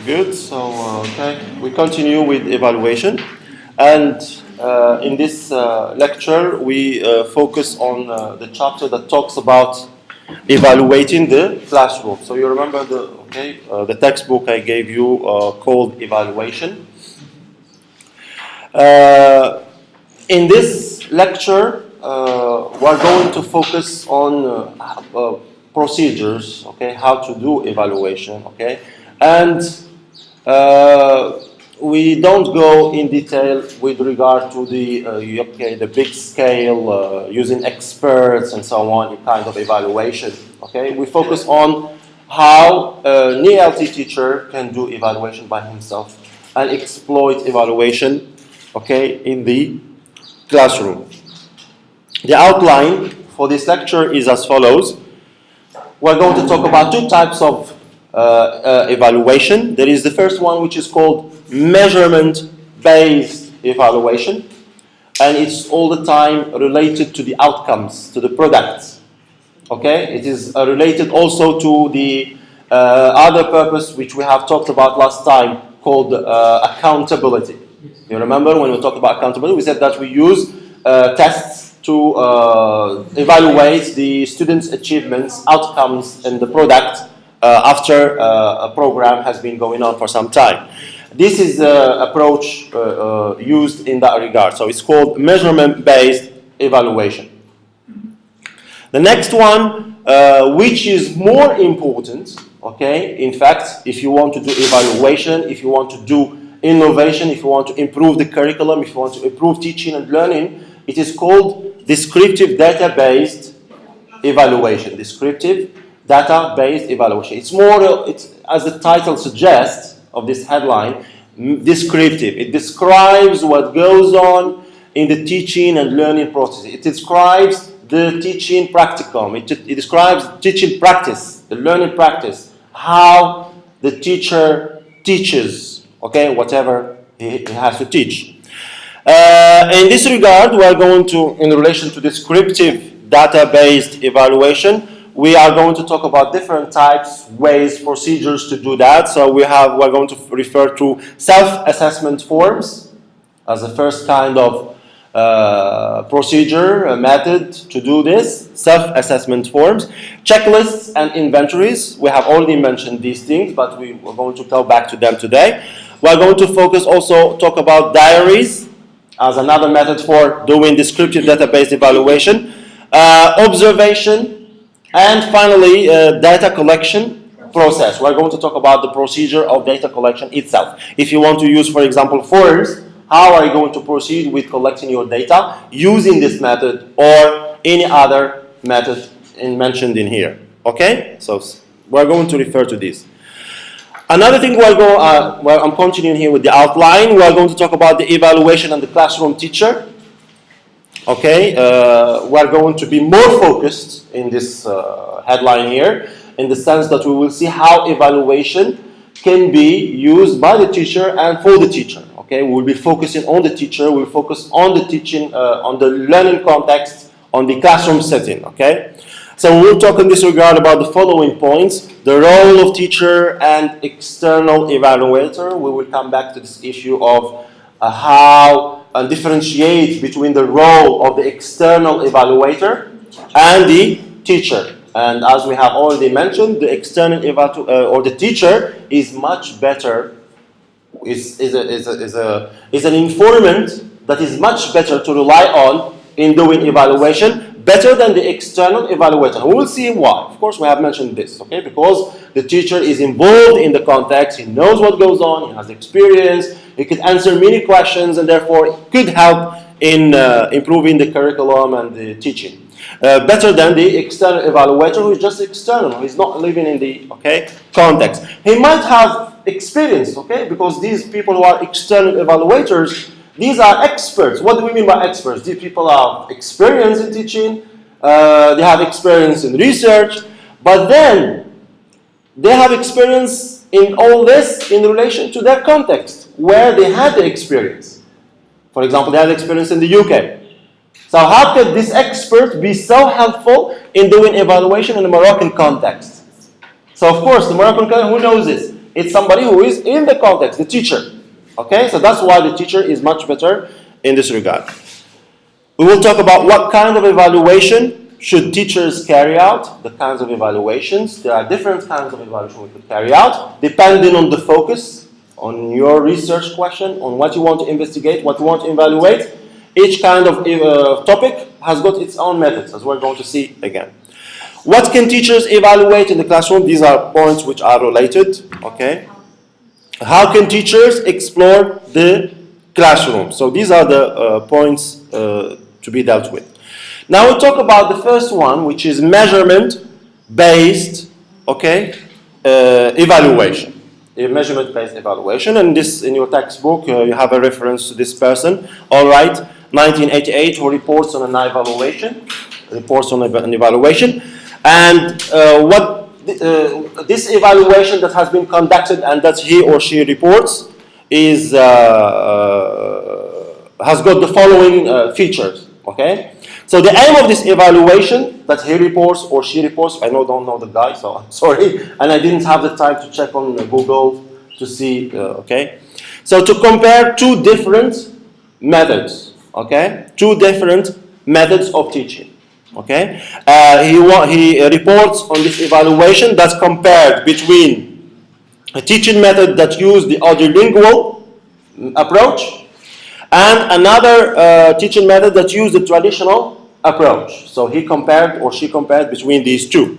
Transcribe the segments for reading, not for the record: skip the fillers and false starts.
Good. So, okay, we continue with evaluation, and in this lecture, we focus on the chapter that talks about evaluating the classroom. So, you remember the textbook I gave you called Evaluation. In this lecture, we're going to focus on procedures. Okay, how to do evaluation. Okay, and we don't go in detail with regard to the big scale using experts and so on kind of evaluation. Okay, we focus on how an ELT teacher can do evaluation by himself and exploit evaluation. Okay, in the classroom. The outline for this lecture is as follows. We're going to talk about two types of evaluation. There is the first one, which is called measurement-based evaluation, and it's all the time related to the outcomes, to the products. Okay, it is related also to the other purpose which we have talked about last time, called accountability. You remember when we talked about accountability, we said that we use tests to evaluate the students' achievements, outcomes, and the product after a program has been going on for some time. This is the approach used in that regard. So it's called measurement-based evaluation. The next one, which is more important, okay, in fact, if you want to do evaluation, if you want to do innovation, if you want to improve the curriculum, if you want to improve teaching and learning, it is called descriptive data-based evaluation. Descriptive data-based evaluation. It's more, as the title suggests of this headline, descriptive. It describes what goes on in the teaching and learning process. It describes the teaching practicum. It describes teaching practice, the learning practice, how the teacher teaches, okay, whatever he has to teach. In this regard, we are going to, in relation to descriptive data-based evaluation, we are going to talk about different types, ways, procedures to do that. So we're going to refer to self-assessment forms as the first kind of procedure, method to do this. Self-assessment forms, checklists, and inventories. We have already mentioned these things, but we're going to go back to them today. We're going to talk about diaries as another method for doing descriptive data-based evaluation, observation, and finally, data collection process. We're going to talk about the procedure of data collection itself. If you want to use, for example, forms, how are you going to proceed with collecting your data using this method or any other method mentioned in here? Okay? So we're going to refer to this. Another thing I'm continuing here with the outline. We're going to talk about the evaluation and the classroom teacher. Okay, we're going to be more focused in this headline here, in the sense that we will see how evaluation can be used by the teacher and for the teacher. Okay, we'll be focusing on the teacher, we'll focus on the teaching, on the learning context, on the classroom setting. Okay, so we'll talk in this regard about the following points: the role of teacher and external evaluator. We will come back to this issue of how and differentiate between the role of the external evaluator and the teacher. And as we have already mentioned, the external evaluator or the teacher is much better, is an informant that is much better to rely on in doing evaluation, better than the external evaluator. We will see why. Of course, we have mentioned this, okay? Because the teacher is involved in the context, he knows what goes on, he has experience, he could answer many questions, and therefore it could help in improving the curriculum and the teaching. Better than the external evaluator, who is just external, who is not living in the context. He might have experience, okay? Because these people who are external evaluators, these are experts. What do we mean by experts? These people have experience in teaching, they have experience in research, but then they have experience in all this in relation to their context, where they had the experience. For example, they had experience in the UK. So how could this expert be so helpful in doing evaluation in the Moroccan context? So of course, the Moroccan, who knows this? It's somebody who is in the context, the teacher. Okay, so that's why the teacher is much better in this regard. We will talk about what kind of evaluation should teachers carry out, the kinds of evaluations. There are different kinds of evaluation we could carry out, depending on the focus, on your research question, on what you want to investigate, what you want to evaluate. Each kind of topic has got its own methods, as we're going to see again. What can teachers evaluate in the classroom? These are points which are related, okay? How can teachers explore the classroom? So these are the points to be dealt with. Now we'll talk about the first one, which is measurement-based, okay, evaluation. A measurement-based evaluation, and this in your textbook you have a reference to this person. All right, 1988, who reports on an evaluation, and this evaluation that has been conducted and that he or she reports is has got the following features. Okay, so the aim of this evaluation that he reports or she reports, I don't know the guy, so I'm sorry, and I didn't have the time to check on Google to see. Okay, so to compare two different methods. Okay, two different methods of teaching. Okay, he reports on this evaluation that's compared between a teaching method that used the audiolingual approach and another teaching method that used the traditional approach. So he compared or she compared between these two.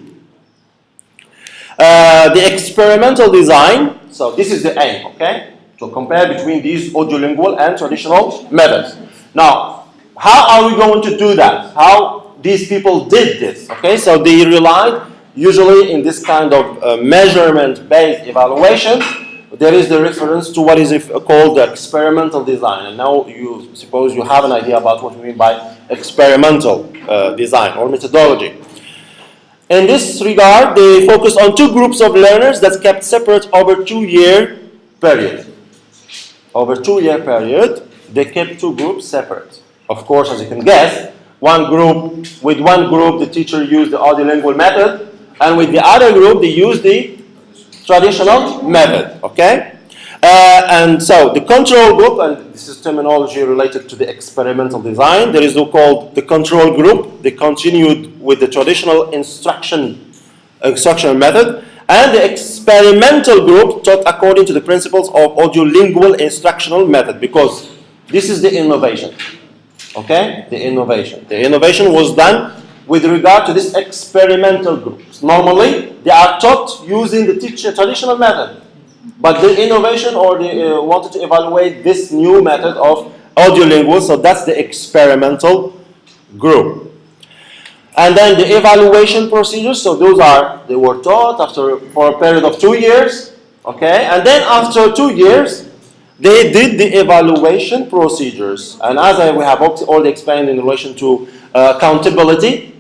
The experimental design, so this is the aim, okay? To compare between these audiolingual and traditional methods. Now, how are we going to do that? How these people did this, okay? So they relied usually in this kind of measurement-based evaluation. There is the reference to what is called the experimental design. And now you suppose you have an idea about what we mean by experimental design or methodology. In this regard, they focus on two groups of learners that kept separate over 2-year period. Over 2-year period, they kept two groups separate. Of course, as you can guess, with one group, the teacher used the audiolingual method, and with the other group, they used the traditional method, okay? And so the control group, and this is terminology related to the experimental design, there is so called the control group. They continued with the traditional instructional method, and the experimental group taught according to the principles of audiolingual instructional method, because this is the innovation, okay? The innovation was done with regard to this experimental group. Normally, they are taught using the traditional method. But the innovation, or they wanted to evaluate this new method of audiolingual, so that's the experimental group. And then the evaluation procedures, so they were taught for a period of 2 years, okay? And then after 2 years, they did the evaluation procedures. And as we have already explained in relation to accountability,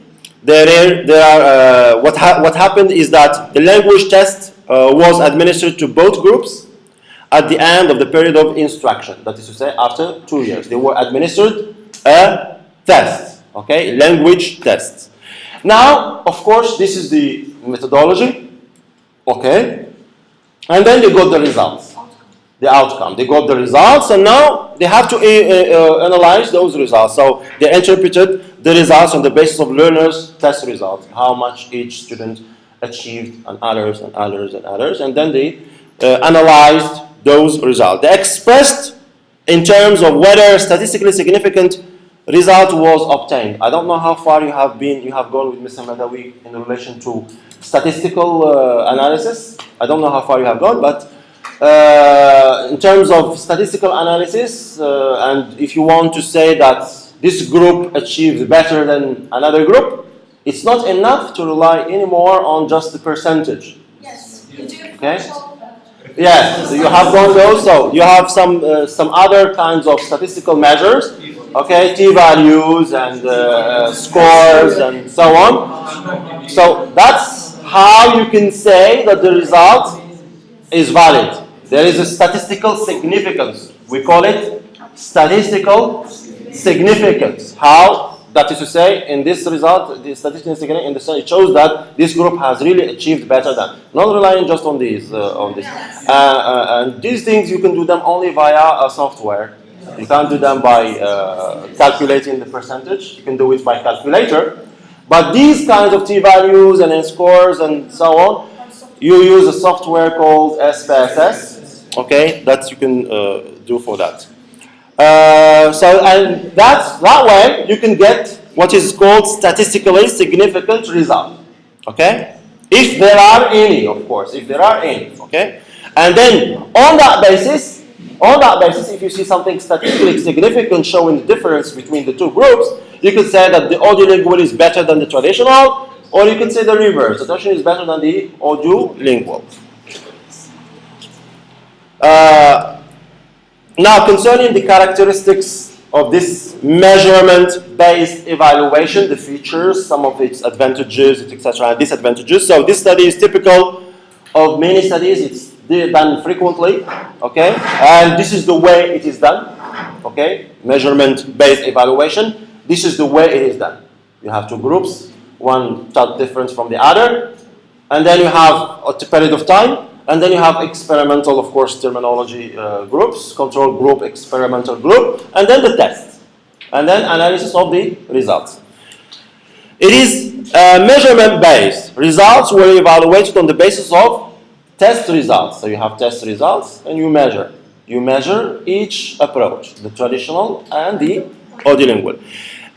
what happened is that the language test was administered to both groups at the end of the period of instruction. That is to say, after 2 years, they were administered a test, okay, language tests. Now, of course, this is the methodology, okay, and then they got the results, the outcome. They got the results, and now they have to analyze those results. So they interpreted the results on the basis of learners' test results, how much each student achieved, and others, and then they analyzed those results. They expressed in terms of whether statistically significant result was obtained. I don't know how far you have gone with Mr. Madawi in relation to statistical analysis. I don't know how far you have gone, but in terms of statistical analysis, and if you want to say that this group achieved better than another group, it's not enough to rely anymore on just the percentage. Yes, you do. Okay. Yes, so you have gone those. So you have some other kinds of statistical measures. Okay, t-values and scores and so on. So that's how you can say that the result is valid. There is a statistical significance. We call it statistical significance. How That is to say, in this result, the statistical significance in the study shows that this group has really achieved better than, not relying just on these, and these things you can do them only via a software. You can't do them by calculating the percentage. You can do it by calculator. But these kinds of t-values and n-scores and so on, you use a software called SPSS, okay, that you can do for that. And that way you can get what is called statistically significant result, okay? If there are any, of course, if there are any, okay? And then on that basis, if you see something statistically significant showing the difference between the two groups, you could say that the audiolingual is better than the traditional, or you could say the reverse. The traditional is better than the audiolingual. Now, concerning the characteristics of this measurement-based evaluation, the features, some of its advantages, etc., and disadvantages. So this study is typical of many studies. It's done frequently, okay? And this is the way it is done, okay? Measurement-based evaluation. This is the way it is done. You have two groups, one different from the other, and then you have a period of time, and then you have experimental, of course, terminology groups, control group, experimental group, and then the test, and then analysis of the results. It is measurement-based. Results were evaluated on the basis of test results. So you have test results, and you measure. You measure each approach, the traditional and the audiolingual.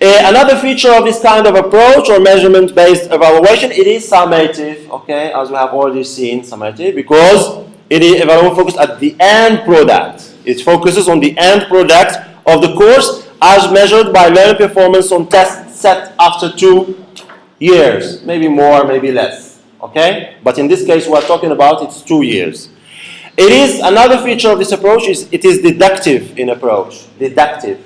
Another feature of this kind of approach or measurement-based evaluation, it is summative, okay, as we have already seen, summative, because it is focused at the end product. It focuses on the end product of the course as measured by learning performance on tests set after 2 years, maybe more, maybe less, okay? But in this case, we are talking about it's 2 years. It is another feature of this approach is it is deductive in approach, deductive.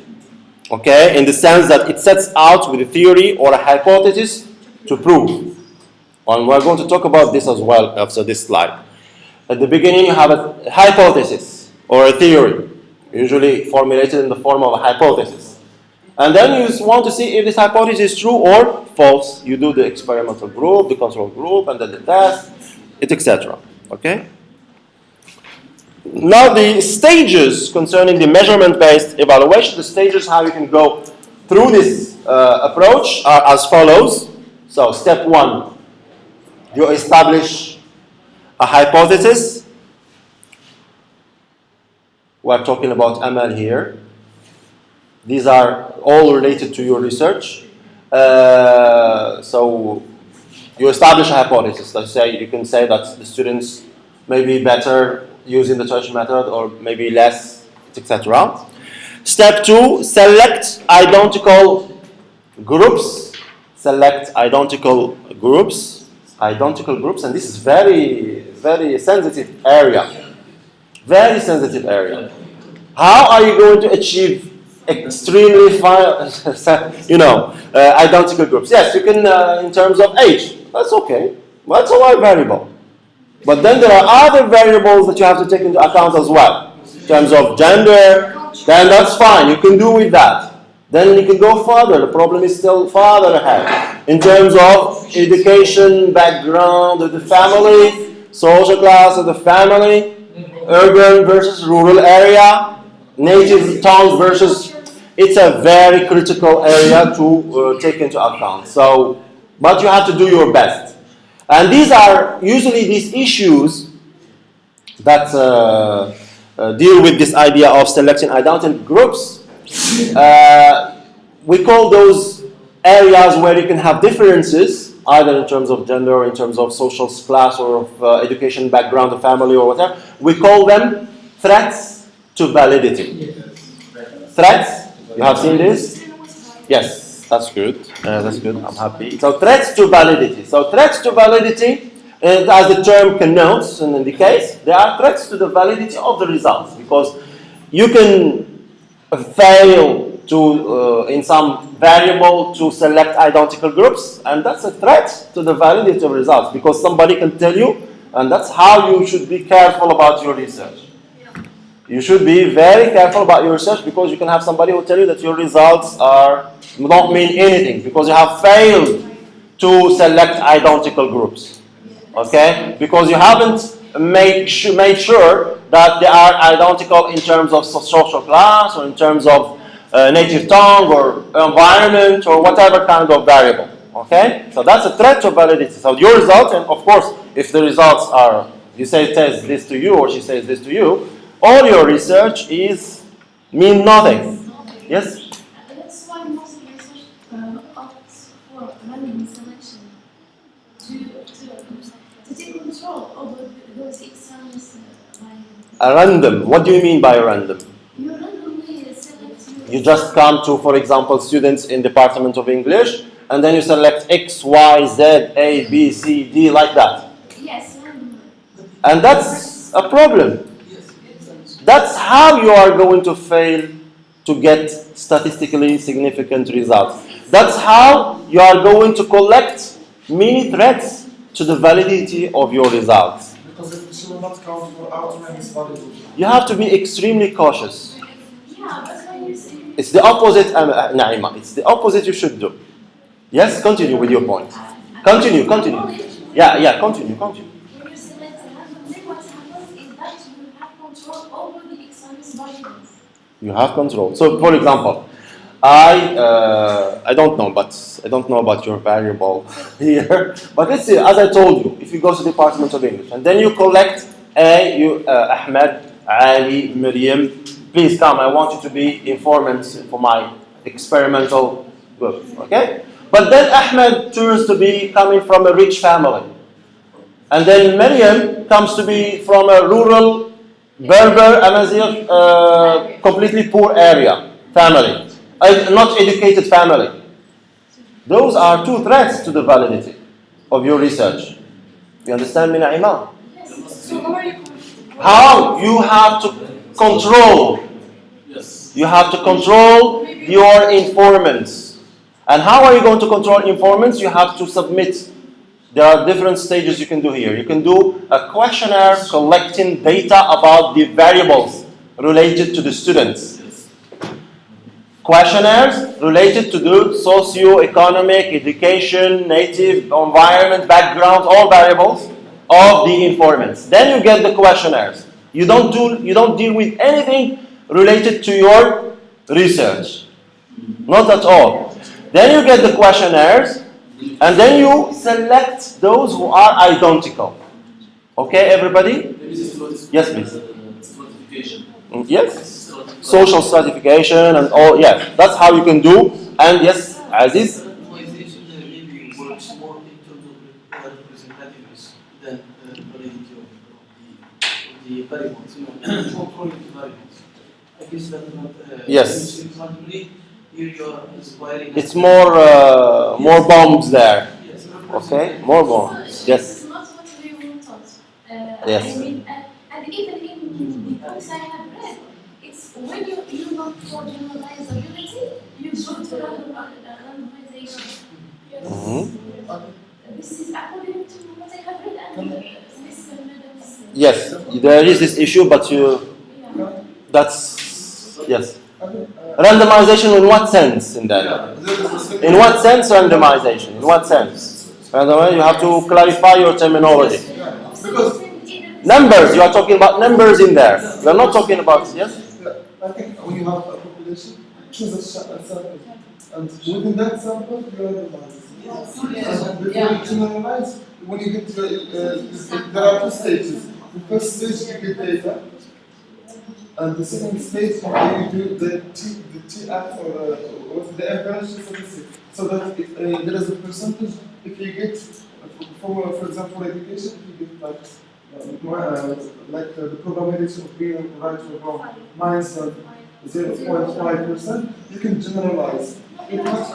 Okay, in the sense that it sets out with a theory or a hypothesis to prove. And we're going to talk about this as well after this slide. At the beginning, you have a hypothesis or a theory, usually formulated in the form of a hypothesis. And then you want to see if this hypothesis is true or false. You do the experimental group, the control group, and then the test, etc. Okay? Now the stages concerning the measurement-based evaluation, the stages how you can go through this approach are as follows. So step 1, you establish a hypothesis. We're talking about ML here. These are all related to your research. So you establish a hypothesis. Let's say you can say that the students may be better using the traditional method or maybe less, etc. Step 2, select identical groups. Select identical groups. Identical groups, and this is very, very sensitive area. Very sensitive area. How are you going to achieve extremely identical groups? Yes, you can in terms of age. That's okay. That's a wide variable. But then there are other variables that you have to take into account as well. In terms of gender, then that's fine. You can do with that. Then you can go further. The problem is still farther ahead. In terms of education, background of the family, social class of the family, urban versus rural area, native tongue versus... It's a very critical area to take into account. So, but you have to do your best. And these are usually these issues that deal with this idea of selecting identical groups. We call those areas where you can have differences, either in terms of gender, or in terms of social class, or of education background, or family, or whatever. We call them threats to validity. Threats? You have seen this? Yes. That's good. That's good. I'm happy. So threats to validity. So threats to validity, as the term connotes and indicates, they are threats to the validity of the results, because you can fail to in some variable to select identical groups, and that's a threat to the validity of results, because somebody can tell you, and that's how you should be careful about your research. You should be very careful about your research because you can have somebody who tell you that your results don't mean anything because you have failed to select identical groups. Okay? Because you haven't made sure that they are identical in terms of social class or in terms of native tongue or environment or whatever kind of variable. Okay? So that's a threat to validity. So your results, and of course, if the results are, you say it says this to you or she says this to you, all your research mean nothing. Yes? That's why most research opts for random selection to take control over those exams. A random. What do you mean by random? You randomly select. You just come to, for example, students in Department of English, and then you select X, Y, Z, A, B, C, D, like that. Yes, randomly. And that's a problem. That's how you are going to fail to get statistically significant results. That's how you are going to collect many threats to the validity of your results. Because if she will not count for outright validity. You have to be extremely cautious. Yeah, that's why you say. It's the opposite, Naima. It's the opposite you should do. Yes, continue with your point. Continue. Yeah, continue. When you select randomly, what happens is that you have control over the exam's variables. You have control. So, for example, I don't know about your variable here. But let's say, as I told you, if you go to the Department of English and then you collect Ahmed, Ali, Miriam, please come. I want you to be informants for my experimental group. Okay? But then Ahmed turns to be coming from a rich family, and then Miriam comes to be from a rural Berber, Amazigh, completely poor area family, not educated family. Those are two threats to the validity of your research. You understand me, Naima? Yes. So how are you? How you have to control. Yes. You have to control your informants. And how are you going to control informants? You have to submit. There are different stages you can do here. You can do a questionnaire collecting data about the variables related to the students. Questionnaires related to the socio-economic, education, native, environment, background, all variables of the informants. Then you get the questionnaires. You don't deal with anything related to your research. Not at all. Then you get the questionnaires, and then you select those who are identical. Okay, everybody? Yes, please. Stratification. Yes. Social stratification and all. Yeah, that's how you can do. And yes, Aziz. Randomization maybe works more in terms of representativeness than validity of the variables. Controlling the variables. I guess that not. Yes. Here you are inspiring. It's more bombs there. Yes. Okay, more bombs. This Yes. is not what we were taught. Yes. I mean, and even in the books I have read, it's when you look for generalizability, you go to randomization. Yes. This is according to what I have read and this madam's. Yes, there is this issue, but Yeah. that's yes. Randomization in what sense in that? In what sense randomization? In what sense? You have to clarify your terminology. Because Numbers, you are talking about numbers in there. You are not talking about, yes? I think when you have a population, choose a sample. And within that sample, you randomize. And before you generalize, when you get to there are two stages. The first stage, you get data. And the second stage, you do the T-act or the average statistic. So that if, there is a percentage, if you get, for example, education, if you get like the probability of being right or wrong, minus 0.5%, you can generalize. If not,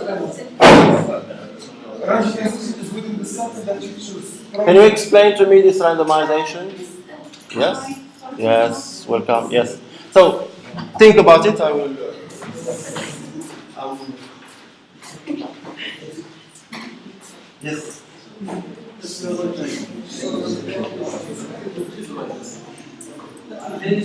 randomization is within the sample that you choose. Can you explain to me this randomization? Yes? Yes, welcome, yes. So, think about it, I will... yes. Then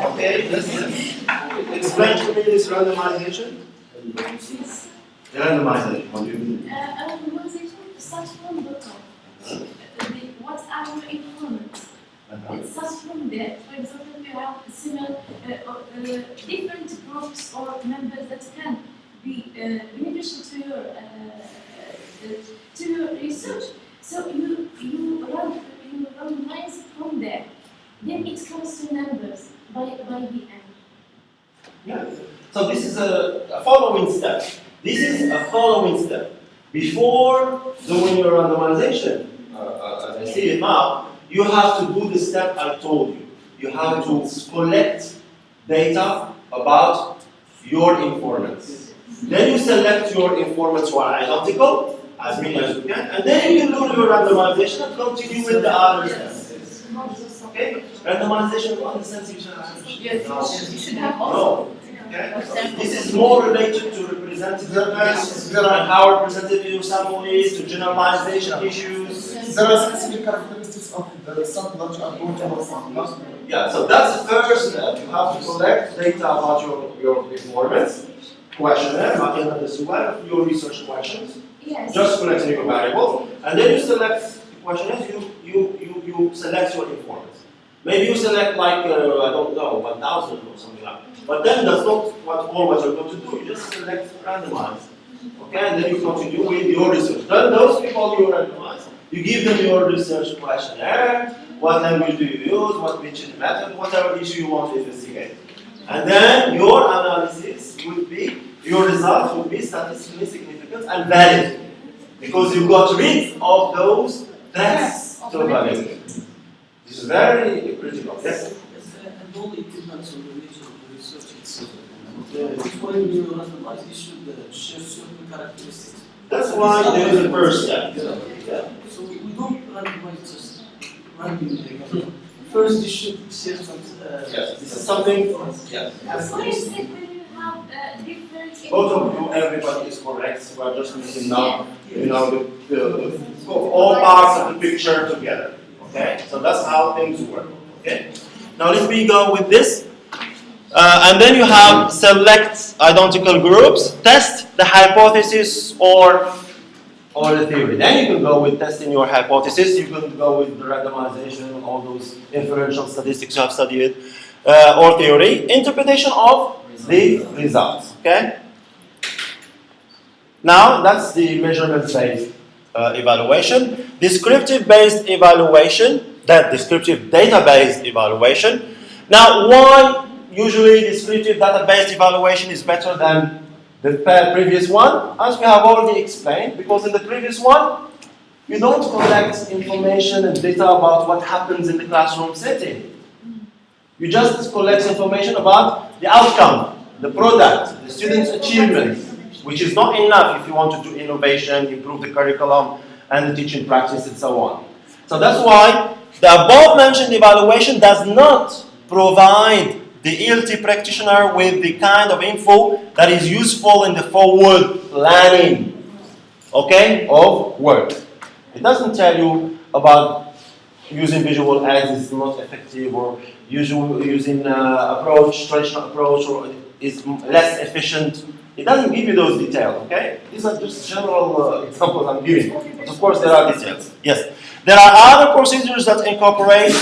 Okay, let's explain to me this randomization. Randomization, what do you mean? Randomization starts from the top. What are your informants? It starts from there. For example, you have similar, different groups or members that can be beneficial to your research. So you randomize from there. Then it comes to numbers by the end. Yeah. So this is a following step. This is a following step. Before doing your randomization, as I see it now, you have to do the step I told you. You have to collect data about your informants. Then you select your informants who are identical, as many as you can, and then you do your randomization and continue with the other steps. Okay? Randomization in one sense you should have. Yes, you should have No. Okay? This is more related to representativeness and how representative your sample is, to generalization issues. There are specific characteristics of the sample that you are going to work on. Yeah, so that's the first step. You have to collect data about your informants, questionnaire, your research questions, Yes. just collecting your variables, and then you select the questionnaires, you select your informants. Maybe you select like, I don't know, 1,000 or something like that. But then that's not all what you're going to do. You just select randomize. Okay, and then you continue with your research. Then those people you randomize, you give them your research questionnaire, what language do you use, what teaching method, whatever issue you want to investigate. And then your analysis would be, your results would be statistically significant and valid. Because you got rid of those tests to validate. This is very critical. Yes? And all it depends on the nature of the research itself. When you randomize, you should share certain characteristics. That's why there is a first step. Yeah. So we don't randomize just randomly. First, you should share some. Yes. This is something. Yes. What is it when you have different? Both of you, everybody is correct. We are just missing now, all parts of the picture together. Okay, so that's how things work. Okay, now let me go with this, and then you have select identical groups, test the hypothesis or the theory. Then you can go with testing your hypothesis. You can go with the randomization, all those inferential statistics you have studied, or theory. Interpretation of the results. Okay. Now that's the measurement-based evaluation. Descriptive-based evaluation, that descriptive data-based evaluation. Now, why usually descriptive data-based evaluation is better than the previous one? As we have already explained, because in the previous one, you don't collect information and data about what happens in the classroom setting. You just collect information about the outcome, the product, the student's achievement, which is not enough if you want to do innovation, improve the curriculum and the teaching practice and so on. So that's why the above mentioned evaluation does not provide the ELT practitioner with the kind of info that is useful in the forward planning, okay, of work. It doesn't tell you about using visual aids is not effective, or using traditional approach, or is less efficient. It doesn't give you those details, okay? These are just general examples I'm giving. But of course, there are details. Yes. There are other procedures that incorporate,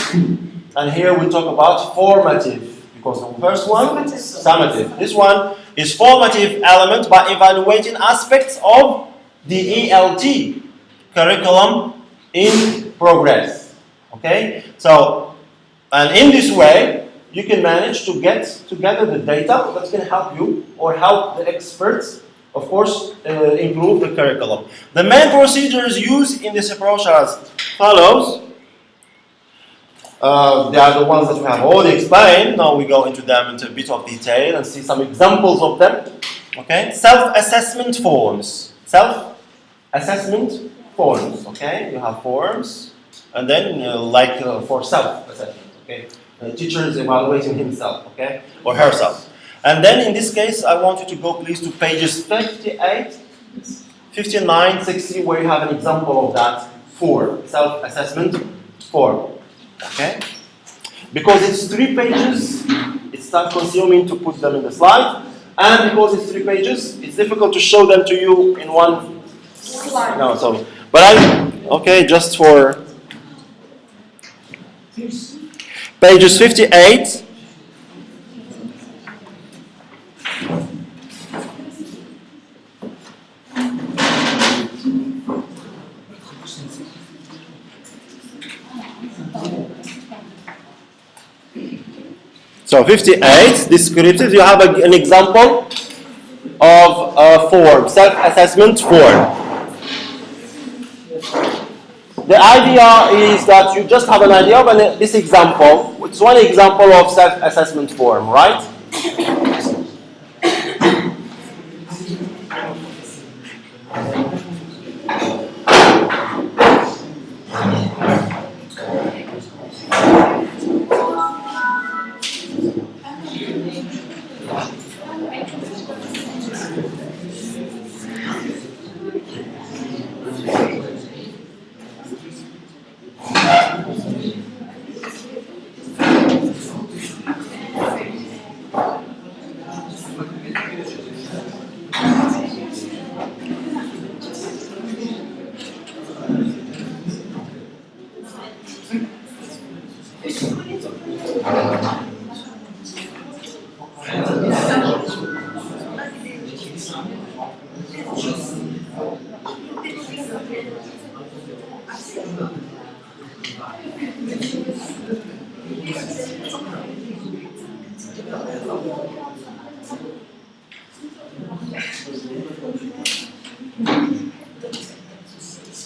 and here we talk about formative, because the first one, summative. This one is formative element by evaluating aspects of the ELT curriculum in progress. Okay, so and in this way you can manage to get together the data that can help you or help the experts, of course, improve the curriculum. The main procedures used in this approach are as follows. They are the ones that we have already explained. Now we go into them into a bit of detail and see some examples of them. Okay, self-assessment forms. Self-assessment forms. Okay, you have forms, and then for self-assessment. Okay, the teacher is evaluating himself. Okay, or herself. And then in this case, I want you to go please to pages 58, 59, 60, where you have an example of that form, self-assessment form. Okay? Because it's 3 pages, it's time consuming to put them in the slide. And because it's 3 pages, it's difficult to show them to you in one slide. No, so, but okay, just for pages 58. So 58, descriptive, you have an example of a form, self-assessment form. The idea is that you just have an idea of this example. It's one example of self-assessment form, right?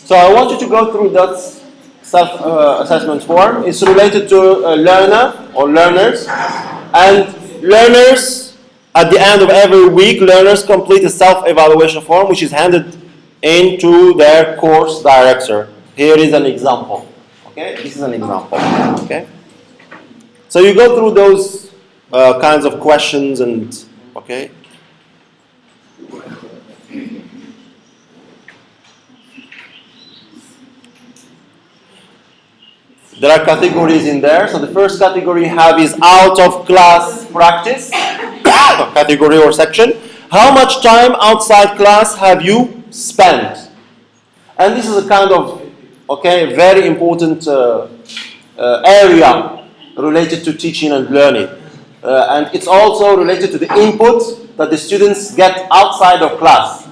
So I want you to go through that self-assessment form. It's related to a learner or learners. And learners, at the end of every week, learners complete a self-evaluation form which is handed into their course director. Here is an example. Okay, this is an example. Okay, so you go through those kinds of questions and okay. There are categories in there. So the first category you have is out of class practice category or section. How much time outside class have you spent? And this is a kind of very important area related to teaching and learning. And it's also related to the input that the students get outside of class,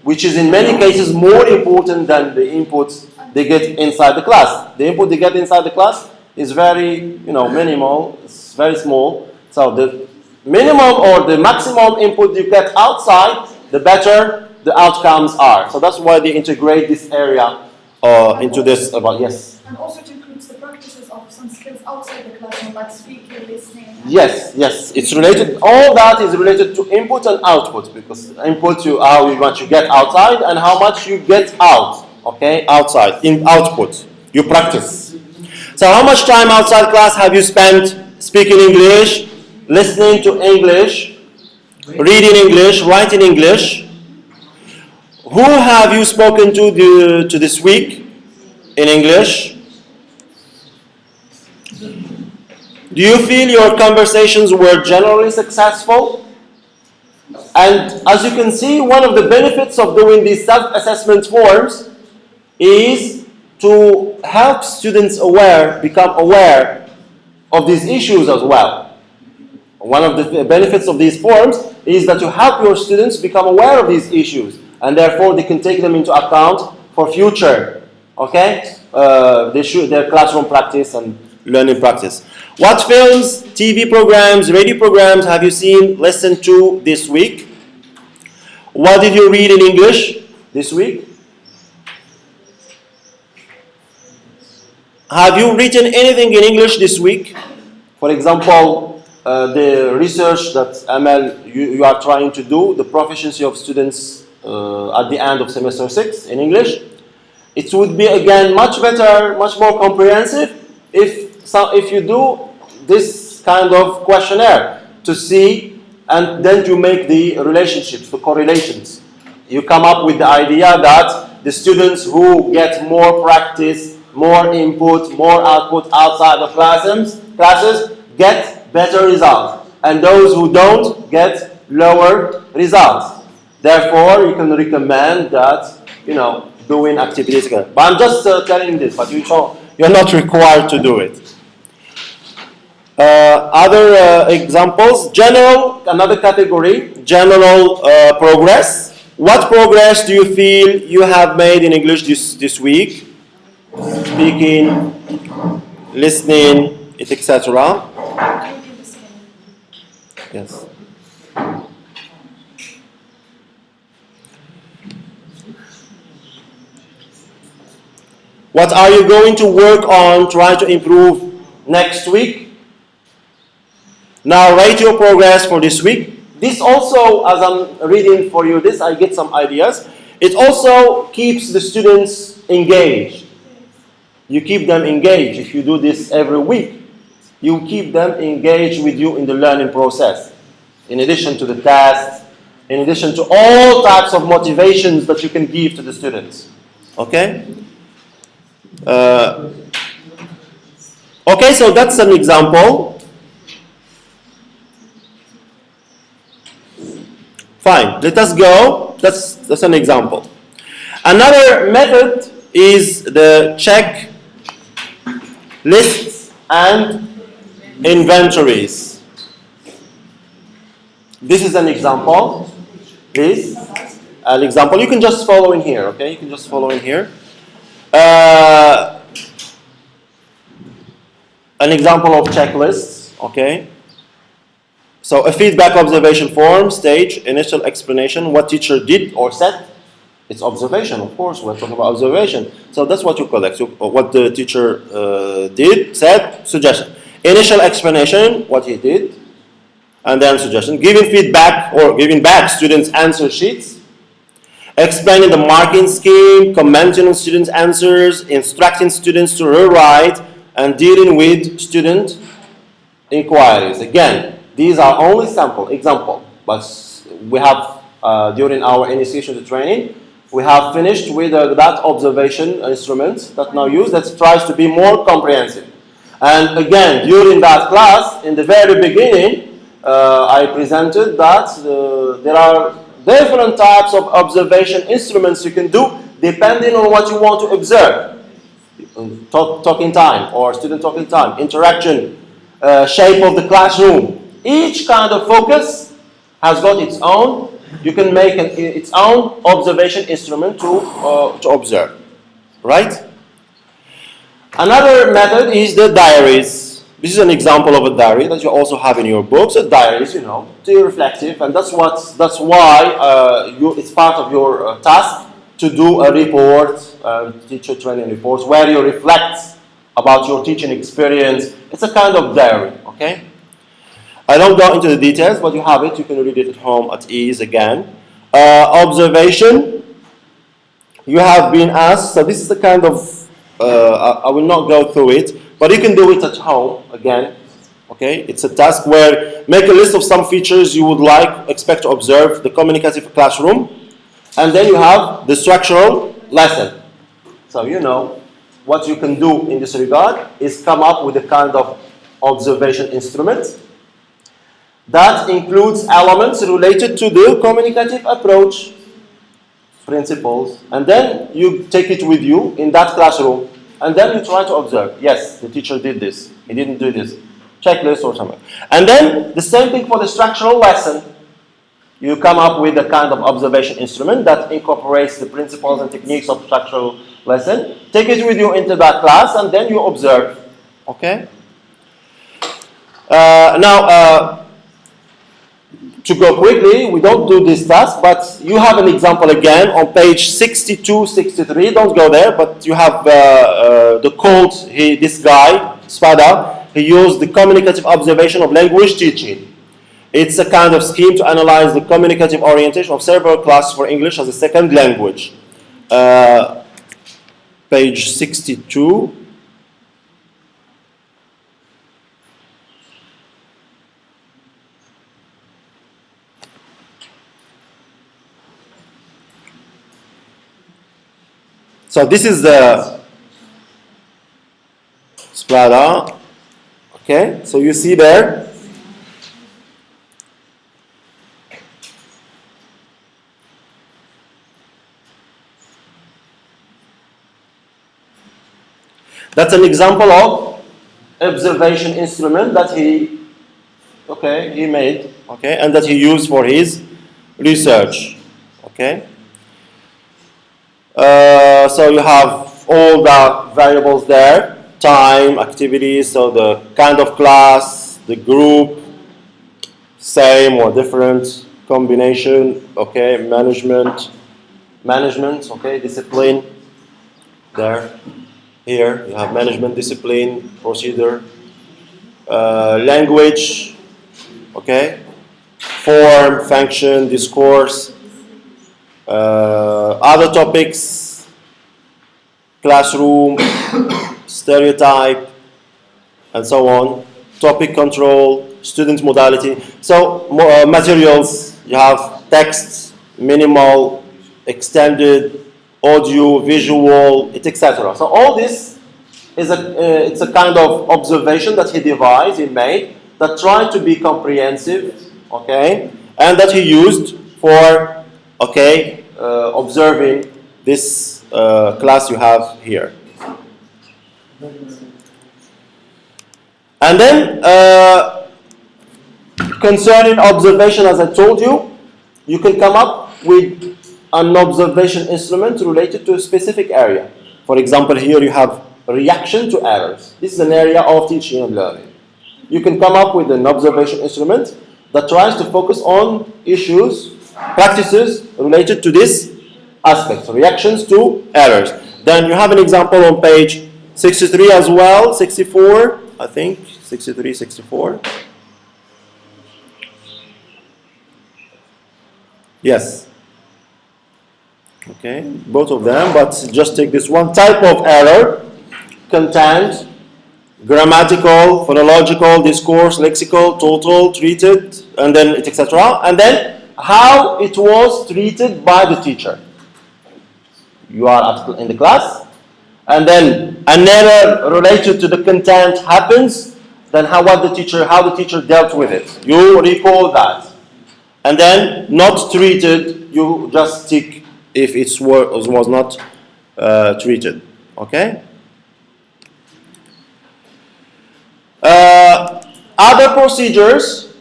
which is in many cases more important than the input they get inside the class. The input they get inside the class is very, minimal, it's very small. So the minimum or the maximum input you get outside, the better the outcomes are. So that's why they integrate this area into this about, yes? And also it includes the practices of some skills outside the classroom, like speaking, listening. Yes, it's related, all that is related to input and output, because input how much you get outside and how much you get out. Okay, outside, in output, you practice. So how much time outside class have you spent speaking English, listening to English, reading English, writing English? Who have you spoken to this week in English? Do you feel your conversations were generally successful? And as you can see, one of the benefits of doing these self-assessment forms is to help students become aware of these issues as well. One of the benefits of these forms is that you help your students become aware of these issues, and therefore they can take them into account for future, okay? Their classroom practice and learning practice. What films, TV programs, radio programs have you seen, listened to this week? What did you read in English this week? Have you written anything in English this week? For example, the research that Amal, you are trying to do, the proficiency of students at the end of semester 6 in English. It would be again much better, much more comprehensive if you do this kind of questionnaire to see, and then you make the relationships, the correlations. You come up with the idea that the students who get more practice, more input, more output outside of classes get better results, and those who don't get lower results. Therefore, you can recommend that, doing activities. But I'm just telling this, but you're not required to do it. Other examples, another category, general progress. What progress do you feel you have made in English this week? Speaking, listening, etc. Yes. What are you going to work on, try to improve next week? Now rate your progress for this week. This also, as I'm reading for you this, I get some ideas. It also keeps the students engaged. You keep them engaged. If you do this every week, you keep them engaged with you in the learning process. In addition to the tests, in addition to all types of motivations that you can give to the students. Okay? Okay, so that's an example. Fine, let us go. That's an example. Another method is the check lists and inventories. This is an example. This an example. You can just follow in here, okay? You can just follow in here. An example of checklists, okay? So a feedback observation form, stage, initial explanation, what teacher did or said. It's observation, of course, we're talking about observation. So that's what you collect, what the teacher did, said, suggestion. Initial explanation, what he did, and then suggestion. Giving feedback or giving back students' answer sheets. Explaining the marking scheme, commenting on students' answers, instructing students to rewrite, and dealing with student inquiries. Again, these are only example, but we have, during our initiation to training, we have finished with that observation instrument that now used that tries to be more comprehensive. And again, during that class, in the very beginning, I presented that there are different types of observation instruments you can do depending on what you want to observe. Talking time or student talking time, interaction, shape of the classroom. Each kind of focus has got its own. You can make its own observation instrument to observe, right? Another method is the diaries. This is an example of a diary that you also have in your books. Diaries, to reflective, and that's why it's part of your task to do a report, teacher training reports, where you reflect about your teaching experience. It's a kind of diary, okay? I don't go into the details, but you have it. You can read it at home at ease again. Observation. You have been asked, so this is the kind of, I will not go through it, but you can do it at home again. Okay, it's a task where make a list of some features you would expect to observe the communicative classroom, and then you have the structural lesson. So what you can do in this regard is come up with a kind of observation instrument that includes elements related to the communicative approach, principles, and then you take it with you in that classroom, and then you try to observe. Yes, the teacher did this, he didn't do this. Checklist or something. And then the same thing for the structural lesson. you come up with a kind of observation instrument that incorporates the principles and techniques of structural lesson. Take it with you into that class, and then you observe. Okay? Now, to go quickly, we don't do this task, but you have an example again on page 62, 63. Don't go there, but you have the code. This guy, Spada, he used the communicative observation of language teaching. It's a kind of scheme to analyze the communicative orientation of cerebral classes for English as a second language. Page 62. So this is the Spada. Okay, so you see there. That's an example of observation instrument that he made, okay, and that he used for his research, okay. So you have all the variables there, time, activities, so the kind of class, the group, same or different, combination, okay, management, okay, discipline, there. Here you have management, discipline, procedure, language, okay, form, function, discourse, other topics, classroom, stereotype, and so on, topic control, student modality. So materials, you have text, minimal, extended, audio, visual, etc. So all this is it's a kind of observation that he devised, he made, that tried to be comprehensive, okay, and that he used for, okay, observing this class you have here. And then, concerning observation, as I told you, you can come up with an observation instrument related to a specific area. For example, here you have reaction to errors. This is an area of teaching and learning. You can come up with an observation instrument that tries to focus on issues, practices related to this aspect, reactions to errors. Then you have an example on page 63 as well, 64, I think, 63, 64. Yes. Okay, both of them, but just take this one type of error, content, grammatical, phonological, discourse, lexical, total, treated, and then etc. And then how it was treated by the teacher. You are in the class, and then an error related to the content happens, then how the teacher dealt with it. You recall that. And then not treated, you just tick if it was not treated, okay? Other procedures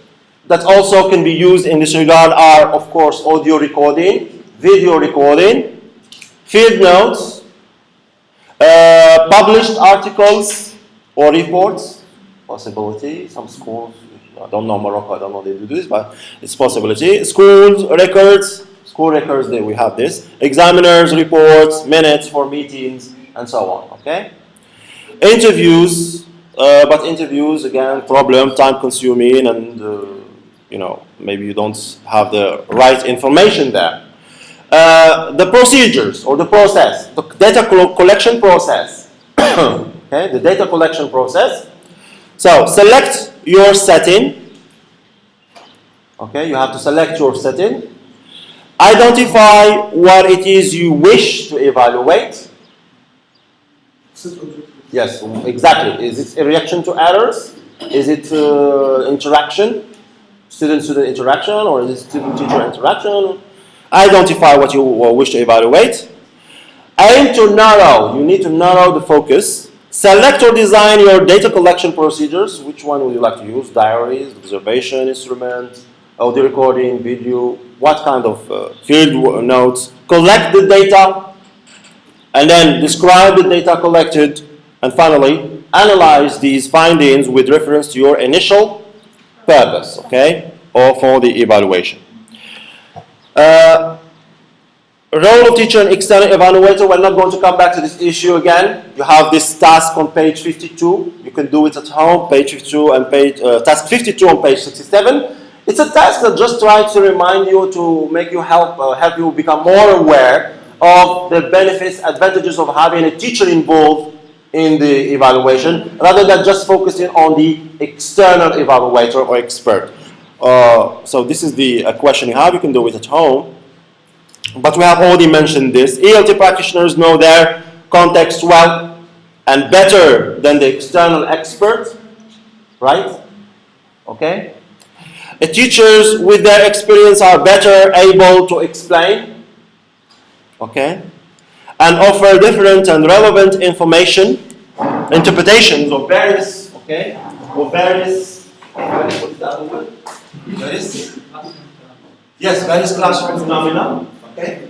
that also can be used in this regard are, of course, audio recording, video recording, field notes, published articles or reports, possibility, some schools, I don't know Morocco, I don't know they do this, but it's a possibility. School records, we have this. Examiners, reports, minutes for meetings, and so on, okay? Interviews, but interviews, again, problem, time consuming, and, you know, maybe you don't have the right information there. The procedures, or the process, the data collection process, okay, the data collection process. So, select your setting, okay, you have to select your setting. Identify what it is you wish to evaluate. Yes, exactly. Is it a reaction to errors? Is it interaction, student-student interaction, or is it student-teacher interaction? Identify what you wish to evaluate. Aim to narrow. You need to narrow the focus. Select or design your data collection procedures. Which one would you like to use? Diaries, observation instrument, audio recording, video. what kind of field notes, collect the data, and then describe the data collected, and finally, analyze these findings with reference to your initial purpose, okay, or for the evaluation. Role of teacher and external evaluator, we're not going to come back to this issue again. You have this task on page 52. You can do it at home, page 52 and task 52 on page 67. It's a task that just tries to remind you, to make you help you become more aware of the benefits, advantages of having a teacher involved in the evaluation, rather than just focusing on the external evaluator or expert. So this is the question you have. You can do it at home. But we have already mentioned this. ELT practitioners know their context well and better than the external expert, right? Okay? Teachers with their experience are better able to explain, okay? And offer different and relevant information, interpretations of various, okay? Of various, what is that word? Various classroom phenomena. Okay.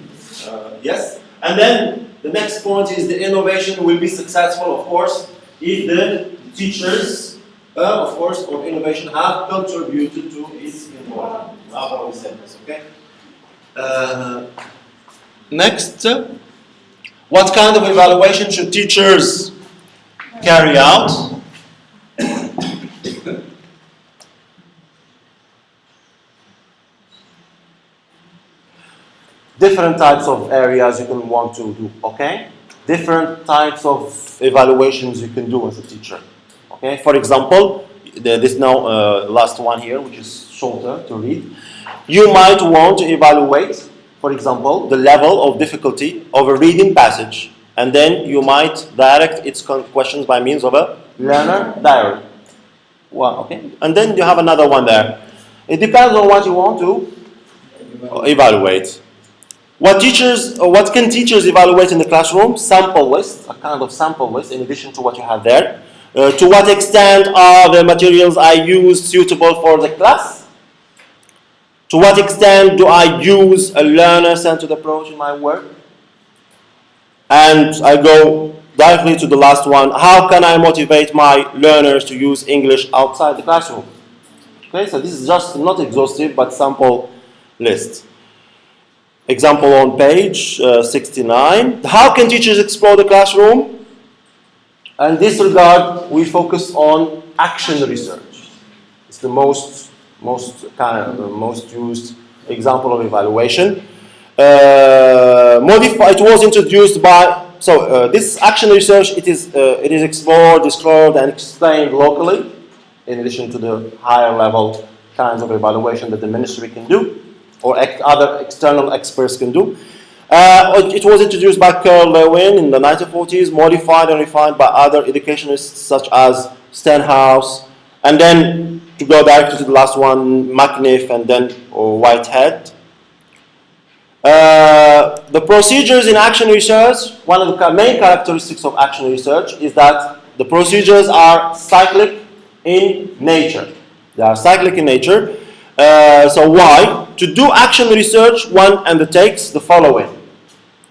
Yes. And then the next point is the innovation will be successful, of course, if the teachers, of course, of innovation have contributed to its involvement. I've always said this. Okay. Next, what kind of evaluation should teachers carry out? Different types of areas you can want to do, okay? Different types of evaluations you can do as a teacher, okay? For example, this now last one here, which is shorter to read. You might want to evaluate, for example, the level of difficulty of a reading passage, and then you might direct its questions by means of a learner diary. Well, okay? And then you have another one there. It depends on what you want to evaluate. What can teachers evaluate in the classroom? Sample list, a kind of sample list in addition to what you have there. To what extent are the materials I use suitable for the class? To what extent do I use a learner-centered approach in my work? And I go directly to the last one. How can I motivate my learners to use English outside the classroom? Okay, so this is just not exhaustive, but sample list. Example on page 69. How can teachers explore the classroom? In this regard, we focus on action research. It's the most used example of evaluation. It was introduced by this action research. It is explored, disclosed, and explained locally, in addition to the higher level kinds of evaluation that the ministry can do, or other external experts can do. It was introduced by Carl Lewin in the 1940s, modified and refined by other educationists such as Stenhouse, and then to go directly to the last one, McNiff, and then Whitehead. The procedures in action research, one of the main characteristics of action research is that the procedures are cyclic in nature. They are cyclic in nature. So why? To do action research, one undertakes the following.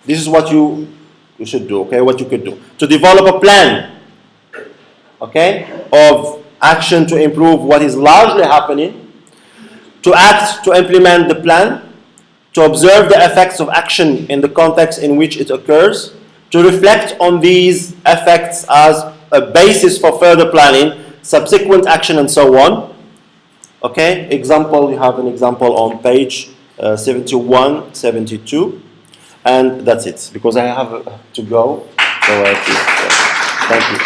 This is what you should do, okay? What you could do. To develop a plan, okay, of action to improve what is largely happening. To act to implement the plan. To observe the effects of action in the context in which it occurs. To reflect on these effects as a basis for further planning, subsequent action, and so on. Okay, example, you have an example on page 71, 72, and that's it, because I have to go, so thank you.